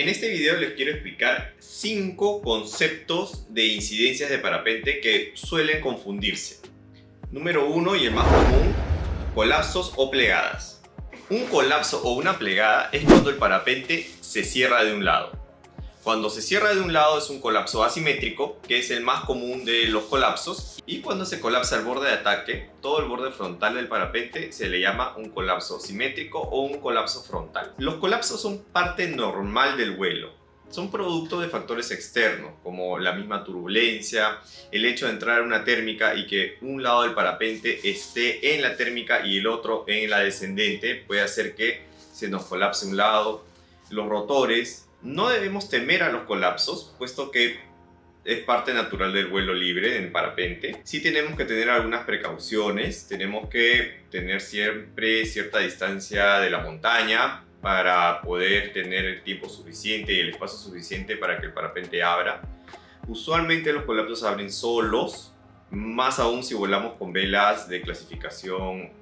En este video les quiero explicar 5 conceptos de incidencias de parapente que suelen confundirse. Número 1 y el más común, colapsos o plegadas. Un colapso o una plegada es cuando el parapente se cierra de un lado. Cuando se cierra de un lado es un colapso asimétrico, que es el más común de los colapsos, y cuando se colapsa el borde de ataque, todo el borde frontal del parapente se le llama un colapso simétrico o un colapso frontal. Los colapsos son parte normal del vuelo. Son producto de factores externos, como la misma turbulencia, el hecho de entrar a una térmica y que un lado del parapente esté en la térmica y el otro en la descendente, puede hacer que se nos colapse un lado. Los rotores. No debemos temer a los colapsos, puesto que es parte natural del vuelo libre en parapente. Sí tenemos que tener algunas precauciones. Tenemos que tener siempre cierta distancia de la montaña para poder tener el tiempo suficiente y el espacio suficiente para que el parapente abra. Usualmente los colapsos abren solos, más aún si volamos con velas de clasificación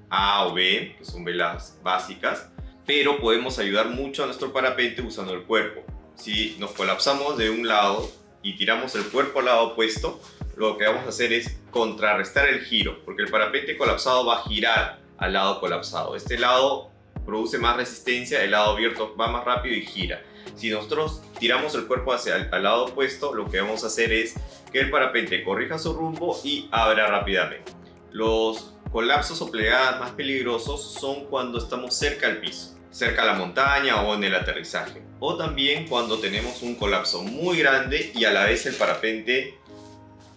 A o B, que son velas básicas. Pero podemos ayudar mucho a nuestro parapente usando el cuerpo. Si nos colapsamos de un lado y tiramos el cuerpo al lado opuesto, lo que vamos a hacer es contrarrestar el giro, porque el parapente colapsado va a girar al lado colapsado. Este lado produce más resistencia, el lado abierto va más rápido y gira. Si nosotros tiramos el cuerpo hacia el lado opuesto, lo que vamos a hacer es que el parapente corrija su rumbo y abra rápidamente. Los colapsos o plegadas más peligrosos son cuando estamos cerca al piso, cerca a la montaña o en el aterrizaje, o también cuando tenemos un colapso muy grande y a la vez el parapente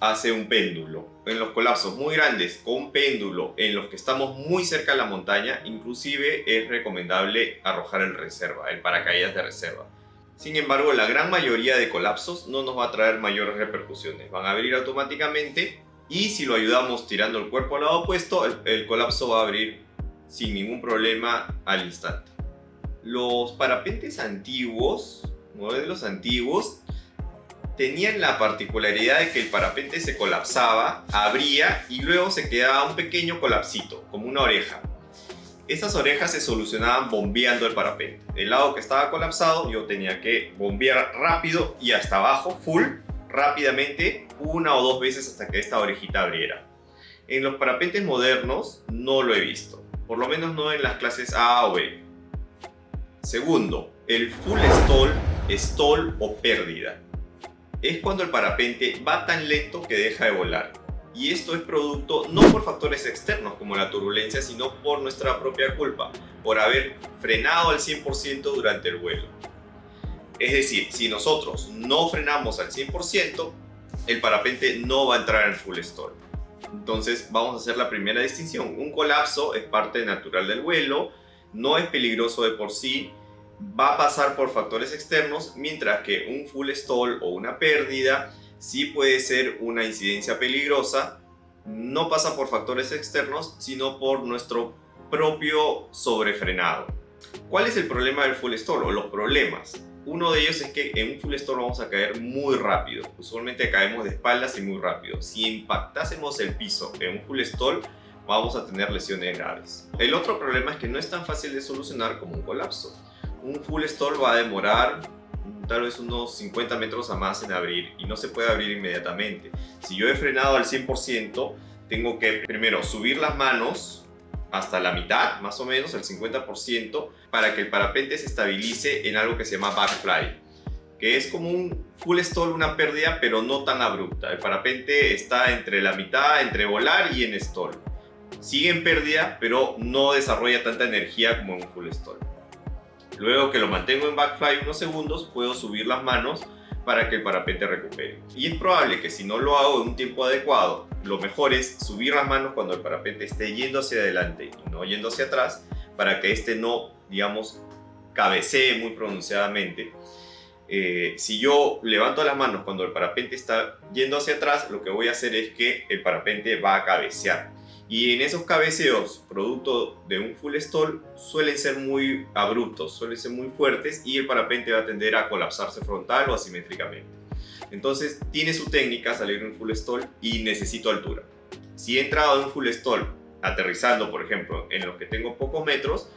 hace un péndulo. En los colapsos muy grandes con péndulo, en los que estamos muy cerca a la montaña, inclusive es recomendable arrojar el paracaídas de reserva. Sin embargo, la gran mayoría de colapsos no nos va a traer mayores repercusiones, van a abrir automáticamente y si lo ayudamos tirando el cuerpo al lado opuesto, el colapso va a abrir sin ningún problema al instante. Los parapentes antiguos, modelos antiguos, tenían la particularidad de que el parapente se colapsaba, abría y luego se quedaba un pequeño colapsito, como una oreja. Esas orejas se solucionaban bombeando el parapente. Del lado que estaba colapsado yo tenía que bombear rápido y hasta abajo, full, rápidamente, 1 o 2 veces hasta que esta orejita abriera. En los parapentes modernos no lo he visto, por lo menos no en las clases A o B. Segundo, el full stall o pérdida. Es cuando el parapente va tan lento que deja de volar. Y esto es producto no por factores externos como la turbulencia, sino por nuestra propia culpa, por haber frenado al 100% durante el vuelo. Es decir, si nosotros no frenamos al 100%, el parapente no va a entrar en full stall. Entonces vamos a hacer la primera distinción. Un colapso es parte natural del vuelo, no es peligroso de por sí, va a pasar por factores externos, mientras que un full stall o una pérdida sí puede ser una incidencia peligrosa, no pasa por factores externos, sino por nuestro propio sobrefrenado. ¿Cuál es el problema del full stall o los problemas? Uno de ellos es que en un full stall vamos a caer muy rápido, usualmente caemos de espaldas y muy rápido. Si impactásemos el piso en un full stall, vamos a tener lesiones graves. El otro problema es que no es tan fácil de solucionar como un colapso. Un full stall va a demorar tal vez unos 50 metros a más en abrir y no se puede abrir inmediatamente. Si yo he frenado al 100%, tengo que primero subir las manos hasta la mitad, más o menos, el 50%, para que el parapente se estabilice en algo que se llama backfly, que es como un full stall, una pérdida, pero no tan abrupta. El parapente está entre la mitad, entre volar y en stall. Sigue en pérdida, pero no desarrolla tanta energía como en un full stall. Luego que lo mantengo en backfly unos segundos, puedo subir las manos para que el parapente recupere. Y es probable que si no lo hago en un tiempo adecuado, lo mejor es subir las manos cuando el parapente esté yendo hacia adelante y no yendo hacia atrás, para que este no, digamos, cabecee muy pronunciadamente. Si yo levanto las manos cuando el parapente está yendo hacia atrás, lo que voy a hacer es que el parapente va a cabecear. Y en esos cabeceos, producto de un full stall, suelen ser muy abruptos, suelen ser muy fuertes y el parapente va a tender a colapsarse frontal o asimétricamente. Entonces tiene su técnica salir en un full stall y necesito altura. Si he entrado en un full stall aterrizando, por ejemplo, en los que tengo pocos metros,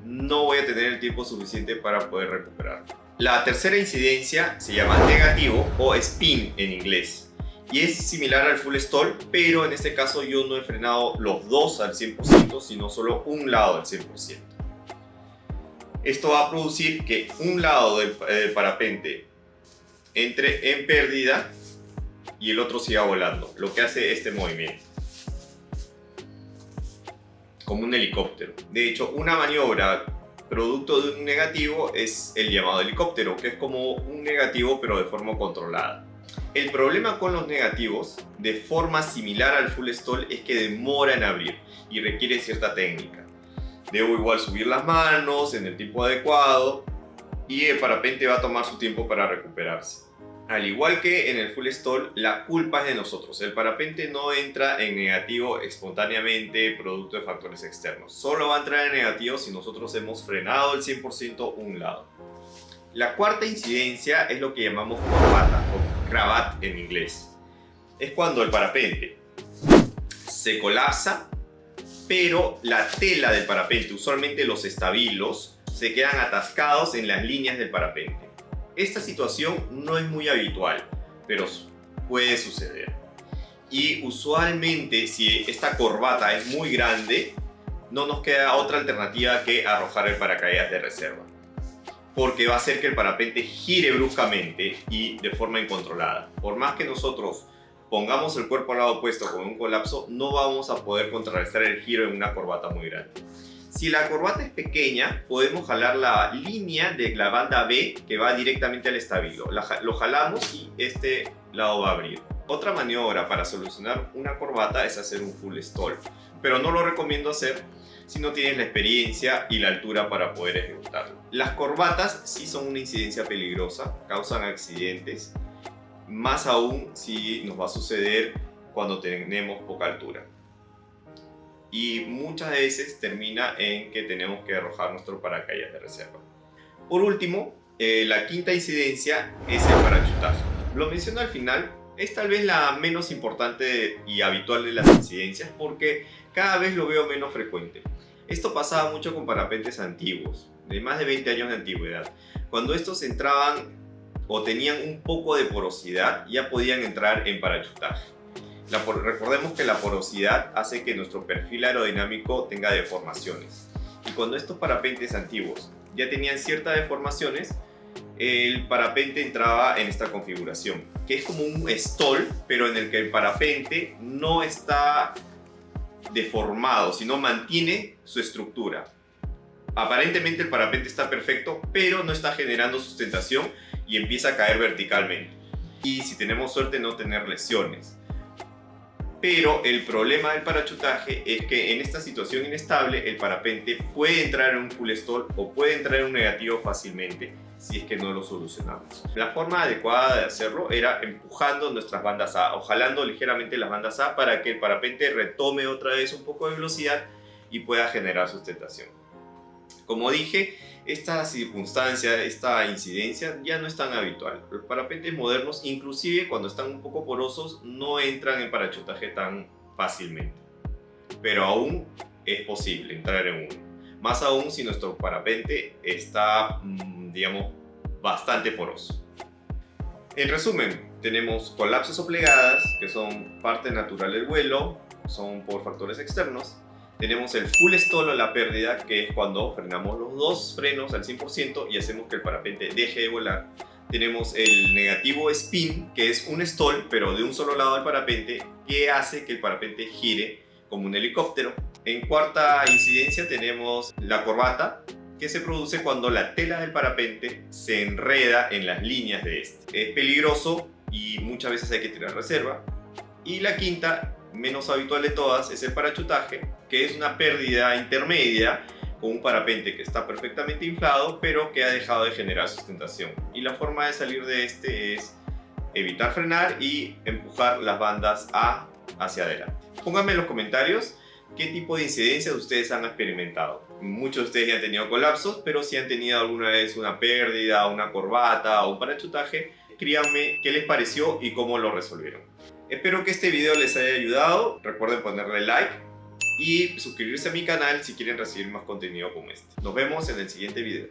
no voy a tener el tiempo suficiente para poder recuperar. La tercera incidencia se llama negativo o spin en inglés y es similar al full stall, pero en este caso yo no he frenado los dos al 100%, sino solo un lado al 100%. Esto va a producir que un lado del parapente entre en pérdida y el otro siga volando, lo que hace este movimiento, como un helicóptero. De hecho, una maniobra producto de un negativo es el llamado helicóptero, que es como un negativo pero de forma controlada. El problema con los negativos, de forma similar al full stall, es que demora en abrir y requiere cierta técnica. Debo igual subir las manos en el tiempo adecuado y el parapente va a tomar su tiempo para recuperarse. Al igual que en el full stall, la culpa es de nosotros. El parapente no entra en negativo espontáneamente producto de factores externos. Solo va a entrar en negativo si nosotros hemos frenado el 100% un lado. La cuarta incidencia es lo que llamamos corbata o cravat en inglés. Es cuando el parapente se colapsa, pero la tela del parapente, usualmente los estabilos, se quedan atascados en las líneas del parapente. Esta situación no es muy habitual, pero puede suceder. Y usualmente, si esta corbata es muy grande, no nos queda otra alternativa que arrojar el paracaídas de reserva, porque va a hacer que el parapente gire bruscamente y de forma incontrolada. Por más que nosotros pongamos el cuerpo al lado opuesto con un colapso, no vamos a poder contrarrestar el giro en una corbata muy grande. Si la corbata es pequeña, podemos jalar la línea de la banda B que va directamente al estabilo. Lo jalamos y este lado va a abrir. Otra maniobra para solucionar una corbata es hacer un full stall, pero no lo recomiendo hacer si no tienes la experiencia y la altura para poder ejecutarlo. Las corbatas sí son una incidencia peligrosa, causan accidentes, más aún si nos va a suceder cuando tenemos poca altura. Y muchas veces termina en que tenemos que arrojar nuestro paracaídas de reserva. Por último, la quinta incidencia es el parachutaje. Lo menciono al final, es tal vez la menos importante y habitual de las incidencias porque cada vez lo veo menos frecuente. Esto pasaba mucho con parapentes antiguos, de más de 20 años de antigüedad. Cuando estos entraban o tenían un poco de porosidad, ya podían entrar en parachutaje. Recordemos que la porosidad hace que nuestro perfil aerodinámico tenga deformaciones. Y cuando estos parapentes antiguos ya tenían ciertas deformaciones, el parapente entraba en esta configuración, que es como un stall, pero en el que el parapente no está deformado, sino mantiene su estructura. Aparentemente el parapente está perfecto, pero no está generando sustentación y empieza a caer verticalmente. Y si tenemos suerte, no tener lesiones. Pero el problema del parachutaje es que en esta situación inestable el parapente puede entrar en un full stall o puede entrar en un negativo fácilmente si es que no lo solucionamos. La forma adecuada de hacerlo era empujando nuestras bandas A o jalando ligeramente las bandas A para que el parapente retome otra vez un poco de velocidad y pueda generar sustentación. Como dije, esta circunstancia, esta incidencia ya no es tan habitual. Los parapentes modernos, inclusive cuando están un poco porosos, no entran en parachutaje tan fácilmente. Pero aún es posible entrar en uno. Más aún si nuestro parapente está, digamos, bastante poroso. En resumen, tenemos colapsos o plegadas, que son parte natural del vuelo, son por factores externos. Tenemos el full stall o la pérdida, que es cuando frenamos los dos frenos al 100% y hacemos que el parapente deje de volar. Tenemos el negativo spin, que es un stall, pero de un solo lado del parapente, que hace que el parapente gire como un helicóptero. En cuarta incidencia tenemos la corbata, que se produce cuando la tela del parapente se enreda en las líneas de este. Es peligroso y muchas veces hay que tirar reserva. Y la quinta, menos habitual de todas, es el parachutaje, que es una pérdida intermedia con un parapente que está perfectamente inflado pero que ha dejado de generar sustentación. Y la forma de salir de este es evitar frenar y empujar las bandas A hacia adelante. Pónganme en los comentarios qué tipo de incidencias ustedes han experimentado. Muchos de ustedes ya han tenido colapsos, pero si han tenido alguna vez una pérdida, una corbata o un parachutaje, escríbanme qué les pareció y cómo lo resolvieron. Espero que este video les haya ayudado. Recuerden ponerle like y suscribirse a mi canal si quieren recibir más contenido como este. Nos vemos en el siguiente video.